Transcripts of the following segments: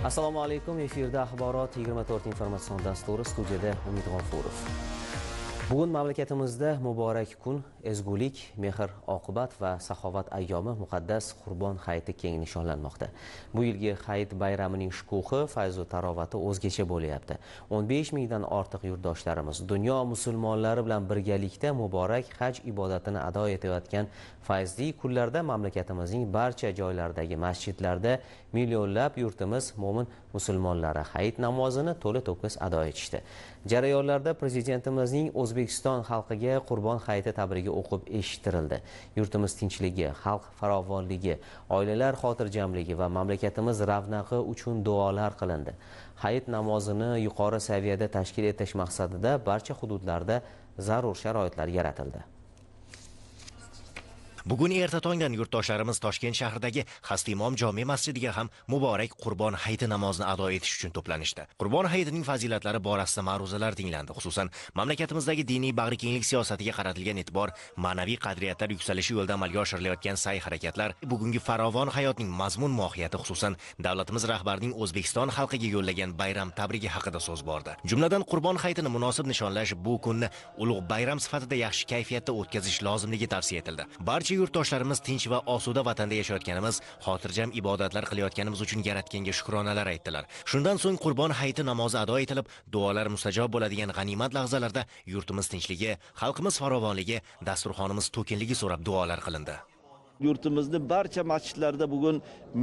Assalomu alaykum. Efirda axborot 24 informatsion dasturi, studiyada Umid G'ofurov. Bugun mamlakatimizda muborak kun, ezgulik, mehr, oqibat va saxovat ayyomi muqaddas Qurbon hayiti keng nishonlanmoqda. Bu yilgi hayit bayramining shukuhi, fayzu tarovati o'zgacha bo'lyapti. 15 mingdan ortiq yurtdoshlarimiz dunyo musulmonlari bilan birgalikda muborak haj ibodatini ado etayotgan fayzli kunlarda mamlakatimizning barcha joylaridagi masjidlarda millionlab yurtimiz mo'min musulmonlari hayit namozini to'la-to'kis ado etishdi. Jarayonlarda prezidentimizning O'zbekiston xalqiga Qurbon hayiti tabrigi o'qib eshittirildi. Yurtimiz tinchligi, xalq farovonligi, oilalar xotirjamligi va mamlakatimiz ravnaqi uchun duolar qilindi. Hayit namozini yuqori saviyada tashkil etish maqsadida barcha hududlarda zarur sharoitlar yaratildi. Bugun erta tongdan yurtdoshlarimiz Toshkent shahridagi Hasti Imom jome masjidiga ham muborak Qurbon hayiti namozini ado etish uchun to'planishdi. Qurbon hayitining fazilatlari borasida ma'ruzalar tinglandi. Xususan, mamlakatimizdagi diniy bag'rikenglik siyosatiga qaratilgan e'tibor, ma'naviy qadriyatlar yuksalishi yo'lida amalga oshirilayotgan sa'y-harakatlar, bugungi farovon hayotning mazmun mohiyati, xususan davlatimiz rahbarining O'zbekiston xalqiga yo'llagan bayram tabrigi haqida so'z bordi. Jumladan Qurbon hayitini munosib nishonlash, bu kunni ulug' bayram sifatida yaxshi kayfiyatda o'tkazish lozimligi tavsiya etildi. Barcha yurtdoshlarimiz tinch va osuda vatanda yashayotganimiz, xotirjam ibodatlar qilayotganimiz uchun Yaratganga shukronalar aytdilar. Shundan so'ng Qurbon hayiti namozi ado etilib, duolar mustajob bo'ladigan g'animat lahzalarda yurtimiz tinchligi, xalqimiz farovonligi, dasturxonimiz to'kinligi so'rab duolar qilindi. Yurtimizning barcha masjidlarida bugun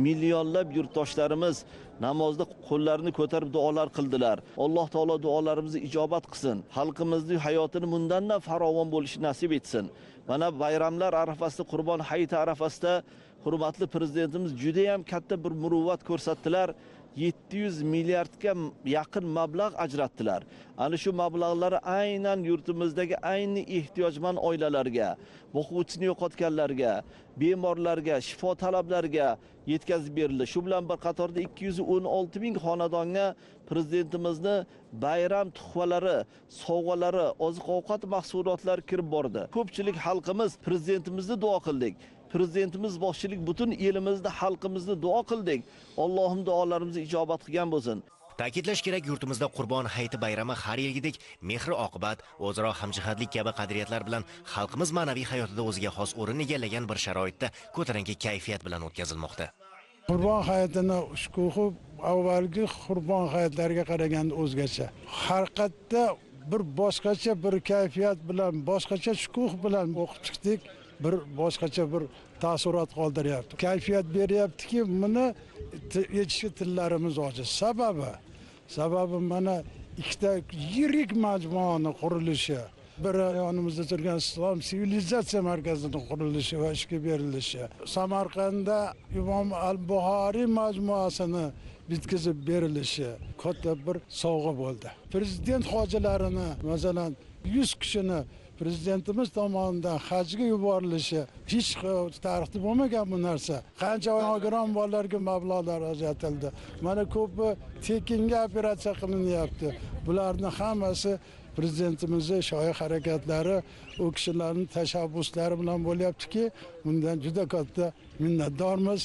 millionlab yurtdoshlarimiz namozda qo'llarini ko'tarib duolar qildilar. Alloh taolo duolarimizni ijobat qilsin. Xalqimizning hayotini bundan farovon bo'lishini nasib etsin. Mana bayramlar arafasida, Qurbon hayiti arafasida hurmatli prezidentimiz juda ham katta bir muruvvat ko'rsatdilar. 700 milliardga yaqin mablag' ajratdilar. Ana shu mablag'lari aynan yurtimizdagi ayni ehtiyojmand oilalarga, o'quvchisini yo'qotganlarga, bemorlarga, shifo talablariga yetkazib berildi. Shu bilan bir qatorda 216 ming xonadonga prezidentimizni bayram tuhfalari, sovg'alari, oziq-ovqat mahsulotlari kirib bordi. Ko'pchilik xalqimiz prezidentimizni duo qildik. Prezidentimiz boshchilik butun elimizni, xalqimizni duo qildik. Allohim duolarimizni ijobat qilgan bo'lsin. Ta'kidlash kerak, yurtimizda Qurbon hayiti bayrami har yilgidek mehr, oqibat, o'zaro hamjihatlik kabi qadriyatlar bilan xalqimiz ma'naviy hayotida o'ziga xos o'rin egallagan bir sharoitda ko'tarinki kayfiyat bilan o'tkazilmoqda. Qurbon hayitini shukuhi avvalgi Qurbon hayitlariga qaraganda o'zgacha. Haqiqatda bir boshqacha bir kayfiyat bilan, boshqacha shukuh bilan o'qib chiqdik. Bir boshqacha bir taassurot qoldiryapti. Kayfiyat beryaptiki, buni yetishga tillarimiz ojiz. Sababi mana ikkita yirik majmuani qurilishi, bir yonimizda turgan Islom sivilizatsiya markazining qurilishi va ishga berilishi, Samarqandda Imom al-Buxoriy majmuasini bitkazib berilishi katta bir sovg'a bo'ldi. Prezident hojilarini, masalan, 100 kishini prezidentimiz tomonidan hajga yuborilishi hech tarixda bo'lmagan bu narsa. Qancha nogiron bolalarga mablag'lar ajratildi. Mana ko'pi tekinga operatsiya qilinyapti. Bularning hammasi prezidentimizning shoyi harakatlari, u kishilarning tashabbuslari bilan bo'lyaptiki, bundan juda katta minnatdormiz.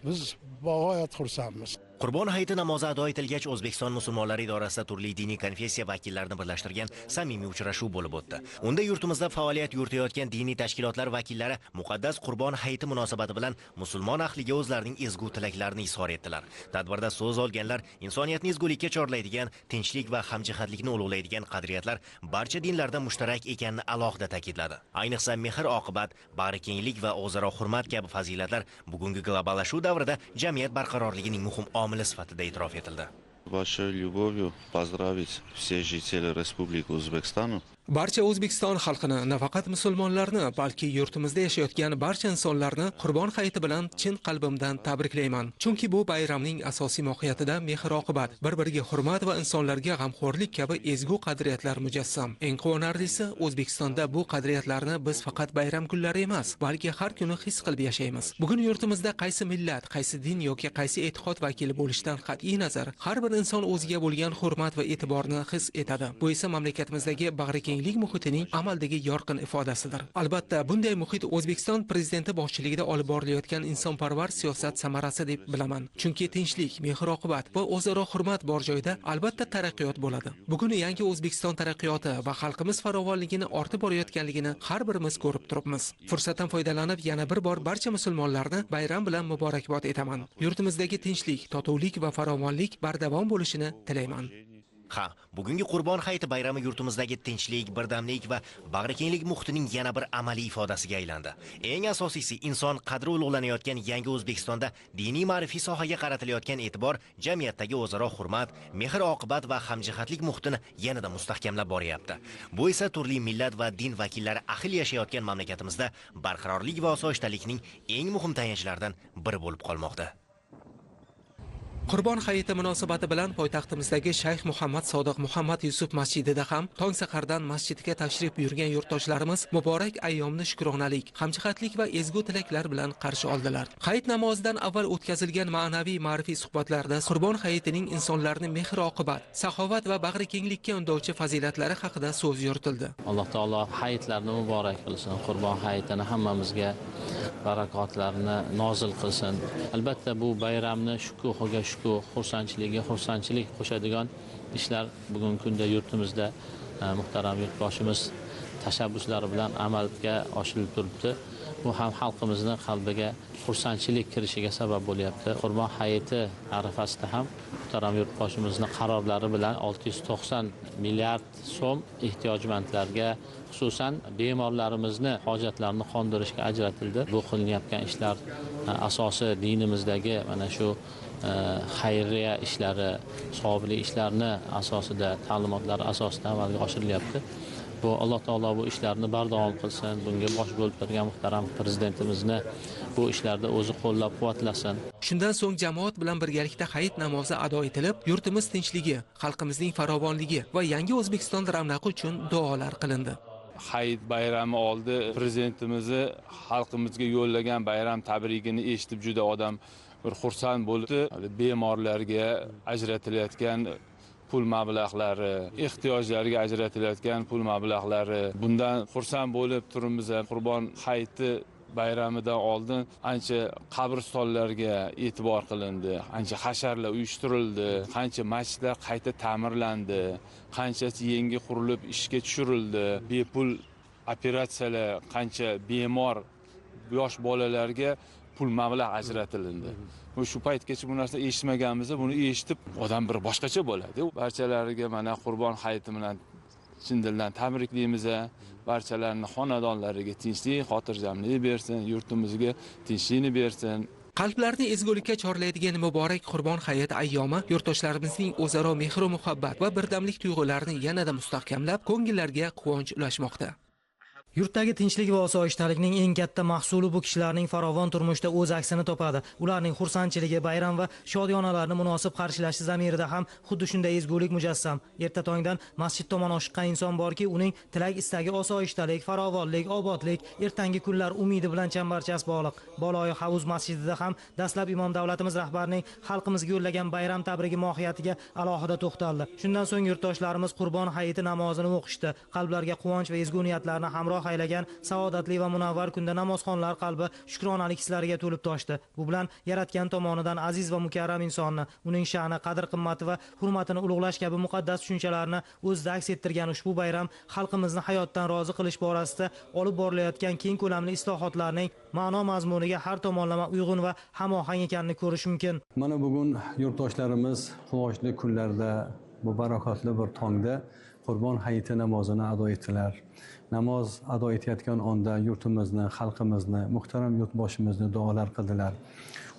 Biz bag'oyat xursandmiz. Qurbon hayiti namozi ado etilgach, O'zbekiston musulmonlari idorasida turli diniy konfessiya vakillarini birlashtirgan samimiy uchrashuv bo'lib o'tdi. Unda yurtimizda faoliyat yuritayotgan diniy tashkilotlar vakillari muqaddas Qurbon hayiti munosabati bilan musulmon ahliga o'zlarining ezgu tilaklarini izhor etdilar. Tadbirda so'z olganlar insoniyatni ezgulikka chorlaydigan, tinchlik va hamjihatlikni ulug'laydigan qadriyatlar barcha dinlarda mushtarak ekanini alohida ta'kidladi. Ayniqsa mehr, oqibat, bag'rikenglik va o'zaro hurmat kabi fazilatlar bugungi globallashuv davrida jamiyat barqarorligining muhim omili sifatida e'tirof etildi. Большой любовью поздравить всех жителей Республики Узбекистана. Barcha O'zbekiston xalqini, nafaqat musulmonlarni, balki yurtimizda yashayotgan barcha insonlarni Qurbon hayiti bilan chin qalbimdan tabriklayman. Chunki bu bayramning asosiy mohiyatida mehr-oqibat, bir-biriga hurmat va insonlarga g'amxo'rlik kabi ezgu qadriyatlar mujassam. Eng quvonarlisi, O'zbekistonda bu qadriyatlarni biz faqat bayram kunlari emas, balki har kuni his qilib yashaymiz. Bugun yurtimizda qaysi millat, qaysi din yoki qaysi e'tiqod vakili bo'lishidan qat'iy nazar, har bir inson o'ziga bo'lgan hurmat va e'tiborni his etadi. Bu esa mamlakatimizdagi bag'rikenglik muhitining amaldagi yorqin ifodasidir. Albatta, bunday muhit O'zbekiston prezidenti boshchiligida olib borilayotgan insonparvar siyosat samarasi deb bilaman. Chunki tinchlik, mehr-oqibat va o'zaro hurmat bor joyda albatta taraqqiyot bo'ladi. Bugun yangi O'zbekiston taraqqiyoti va xalqimiz farovonligini ortib borayotganligini har birimiz ko'rib turibmiz. Fursatdan foydalanib yana bir bor barcha musulmonlarni bayram bilan muborakbod etaman. Yurtimizdagi tinchlik, totuvlik va farovonlik bardavom bo'lishini tilayman. Ha, bugungi Qurbon hayiti bayrami yurtimizdagi tinchlik, birdamlik va bag'rikenglik muhitining yana bir amaliy ifodasiga aylandi. Eng asosiysi, inson qadri ulug'lanayotgan yangi O'zbekistonda diniy ma'rifiy sohaga qaratilayotgan e'tibor jamiyatdagi o'zaro hurmat, mehr-oqibat va hamjihatlik muhitini yanada mustahkamlab boryapti. Bu esa turli millat va din vakillari ahil yashayotgan mamlakatimizda barqarorlik va osoyishtalikning eng muhim tayanchlaridan biri bo'lib qolmoqda. Qurbon hayiti munosabati bilan poytaxtimizdagi Shayx Muhammad Sodiq Muhammad Yusuf masjidida ham tong sahardan masjidga tashrif buyurgan yurtdoshlarimiz muborak ayyomni shukronalik, hamjihatlik va ezgu tilaklar bilan qarshi oldilar. Hayit namozidan avval o'tkazilgan ma'naviy ma'rifiy suhbatlarda Qurbon hayitining insonlarni mehr-oqibat, saxovat va bag'rikenglikka undovchi fazilatlari haqida so'z yuritildi. Alloh taolo hayitlarni muborak qilsin. Qurbon hayitini hammamizga barakotlarni nozil qilsin. Albatta bu bayramni shukuhiga xursandchilik qo'shadigan ishlar bugungi kunda yurtimizda muhtaram yurtboshimiz tashabbuslari bilan amalga oshirilib turibdi. Bu ham xalqimizni qalbiga xursandchilik kirishiga sabab bo'lyapti. Qurbon hayiti arafasida ham muhtaram yurtboshimizning qarorlari bilan 690 milliard so'm ehtiyojmandlarga, xususan bemorlarimizni hojatlarini qondirishga ajratildi. Bu qilinayotgan ishlar asosi dinimizdagi mana shu xayriya ishlari, savobli ishlarni asosida, ta'limotlar asosida amalga oshirilyapti. Bu Alloh taolo bu ishlarni bardavom qilsin. Bunga bosh bo'lib turgan muhtaram prezidentimizni bu ishlarda o'zi qo'llab-quvvatlasin. Shundan so'ng jamoat bilan birgalikda hayit namozi ado etilib, yurtimiz tinchligi, xalqimizning farovonligi va yangi O'zbekiston ravnaqi uchun duolar qilindi. Hayit bayrami oldi prezidentimizni xalqimizga yo'llagan bayram tabrigini eshitib juda odam bir xursand bo'ldi. Bemorlarga ajratilayotgan pul mablag'lari, ehtiyojlarga ajratilayotgan pul mablag'lari, bundan xursand bo'lib turibmiz. Qurbon hayiti bayramidan oldin ancha qabristonlarga e'tibor qilindi, ancha hasharlar uyushtirildi, qancha masjidlar qayta ta'mirlandi, qanchasi yangi qurilib ishga tushirildi, bepul operatsiyalar, qancha bemor yosh bolalarga pul mablag' ajratildi. Shu paytgacha bu narsa eshitmaganmiz, buni eshitib odam bir boshqacha bo'ladi. Barchalariga mana Qurbon hayiti bilan chin dildan tabriklaymiz. Barchalarning xonadonlariga tinchlik, xotirjamlik bersin, yurtimizga tinchlikni bersin. Qalblarni ezgulikka chorlaydigan muborak Qurbon hayiti ayyomi yurtdoshlarimizning o'zaro mehr va muhabbat va birdamlik tuyg'ularini yanada mustahkamlab, ko'ngillarga quvonch ulashmoqda. Yurtdagi tinchlik va osoyishtalikning eng katta mahsuli bu kishilarning farovon turmushda o'z aksini topadi. Ularning xursandchiligi, bayram va shodiyonalarni munosib qarshilashi zamirida ham xuddi shunday ezgulik mujassam. Erta tongdan masjid tomon oshiqqan inson borki, uning tilak istagi osoyishtalik, farovonlik, obodlik, ertangi kunlar umidi bilan chambarchas bog'liq. Boloyi Havuz masjidida ham dastlab imom davlatimiz rahbarining xalqimizga yo'llagan bayram tabrigi mohiyatiga alohida to'xtaldi. Shundan so'ng yurtdoshlarimiz Qurbon hayiti namozini o'qishdi. Qalblarga quvonch va ezgu niyatlarni hamroh aylagan saodatli va munavvar kunda namozxonlar qalbi shukronalik hislariga to'lib toshdi. Bu bilan yaratgan tomonidan aziz va mukarram insonni, uning sha'ni, qadr-qimmati va hurmatini ulug'lash kabi muqaddas tushunchalarni o'zida aks ettirgan ushbu bayram xalqimizni hayotdan rozi qilish borasida olib borilayotgan keng ko'lamli islohotlarning ma'no mazmuniga har tomonlama uyg'un va hamohang ekanini ko'rish mumkin. Mana bugun yurtdoshlarimiz quvonchli kunlarda, bu barakotli bir tongda Qurbon hayiti namozini ado etdilar. Namoz ado etayotgan onda yurtimizni, xalqimizni, muhtaram yurtboshimizni duolar qildilar.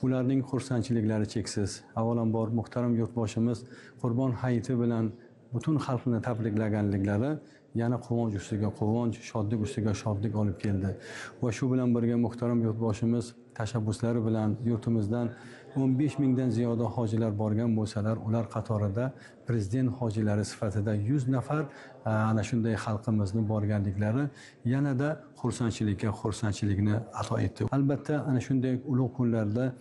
Ularning xursandchiliklari cheksiz. Avvalambor muhtaram yurtboshimiz Qurbon hayiti bilan butun xalqni tabriklaganliklari yana quvonch ustiga quvonch, shodlik ustiga shodlik olib keldi. Va shu bilan birga muhtaram yurtboshimiz tashabbuslari bilan yurtimizdan 15 mingdan ziyoda hojilar borgan bo'lsalar, ular qatorida prezident hojilari sifatida 100 nafar ana shunday xalqimizni borganliklari yanada xursandchilikni ato etdi. Albatta ana shunday ulug' kunlarda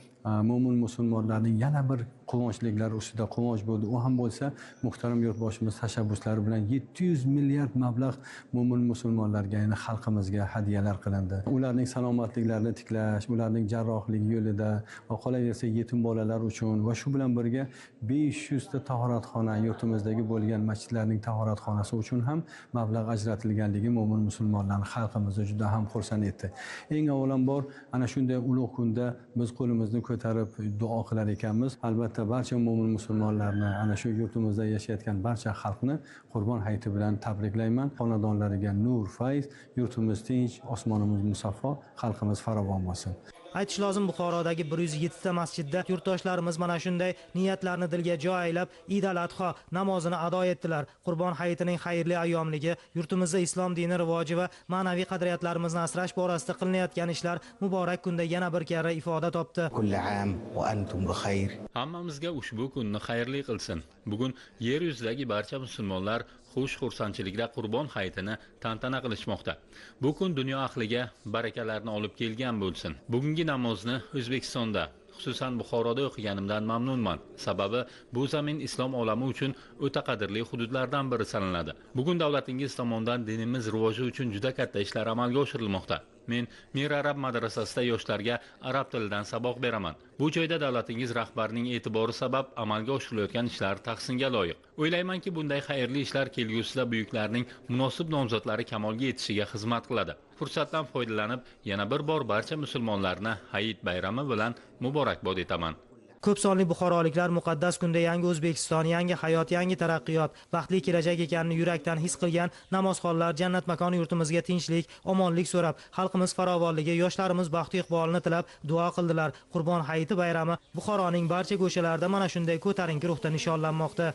mo'min musulmonlarning yana bir quvonchliklari ustida quvonch bo'ldi. U ham bo'lsa muhtaram yurtboshimiz tashabbuslari bilan 700 milliard mablag' mo'min musulmonlarga, ya'ni xalqimizga hadyalar qilindi. Ularning salomatliklarini tiklash, ularning jarrohlik yo'lida va qolaversa yetim bolalar uchun va shu bilan birga 500 ta tahoratxona, yurtimizdagi bo'lgan masjidlarning tahoratxonasi uchun ham mablag' ajratilganligi mo'min musulmonlarni, xalqimizni juda ham xursand etdi. Eng avvalambor ana shunday ulug' kunda biz qo'limizni ko'tarib duo qilar ekanmiz. Albatta barcha mo'min musulmonlarni, ana shu yurtimizda yashayotgan barcha xalqni Qurbon hayiti bilan tabriklayman. Xonadonlariga nur, fayz, yurtimiz tinch, osmonimiz musaffo, xalqimiz farovon bo'lsin. Aytish lozim, Buxorodagi 107 ta masjidda yurtdoshlarimiz mana shunday niyatlarni dilga joylab Eid al-Adho namozini ado etdilar. Qurbon hayitining xayrli ayyomligi, yurtimizda islom dini rivoji va ma'naviy qadriyatlarimizni asrash borasida qilinayotgan ishlar muborak kunda yana bir karra ifoda topdi. Hammamizga ushbu kunni xayrli qilsin. Bugun yer yuzidagi barcha musulmonlar xursandchilikda Qurbon hayitini tantana qilishmoqda. Bu kun dunyo ahliga barakalarni olib kelgan bo'lsin. Bugungi namozni O'zbekistonda, xususan Buxoroda o'qiganimdan mamnunman. Sababi bu zamin islom olami uchun o'ta qadrli hududlardan biri sanaladi. Bugun davlatingiz tomonidan dinimiz rivoji uchun juda katta ishlar amalga oshirilmoqda. Men Mir Arab madrasasida yoshlarga arab tilidan saboq beraman. Bu joyda davlatingiz rahbarining e'tibori sabab amalga oshirilayotgan ishlar tahsinga loyiq. O'ylaymanki, bunday xayrli ishlar kelgusida buyuklarning munosib nomzodlari kamolga yetishiga xizmat qiladi. Fursatdan foydalanib, yana bir bor barcha musulmonlarni Hayit bayrami bilan muborakbod etaman. Ko'p sonli buxoroliklar muqaddas kunda yangi O'zbekiston, yangi hayot, yangi taraqqiyot, baxtli kelajak ekanini yurakdan his qilgan namozxonlar jannat makoni yurtimizga tinchlik, omonlik so'rab, xalqimiz farovonligi, yoshlarimiz baxtu iqbolini tilab duo qildilar. Qurbon hayiti bayrami Buxoroning barcha ko'chalarida mana shunday ko'tarinki ruhda nishonlanmoqda.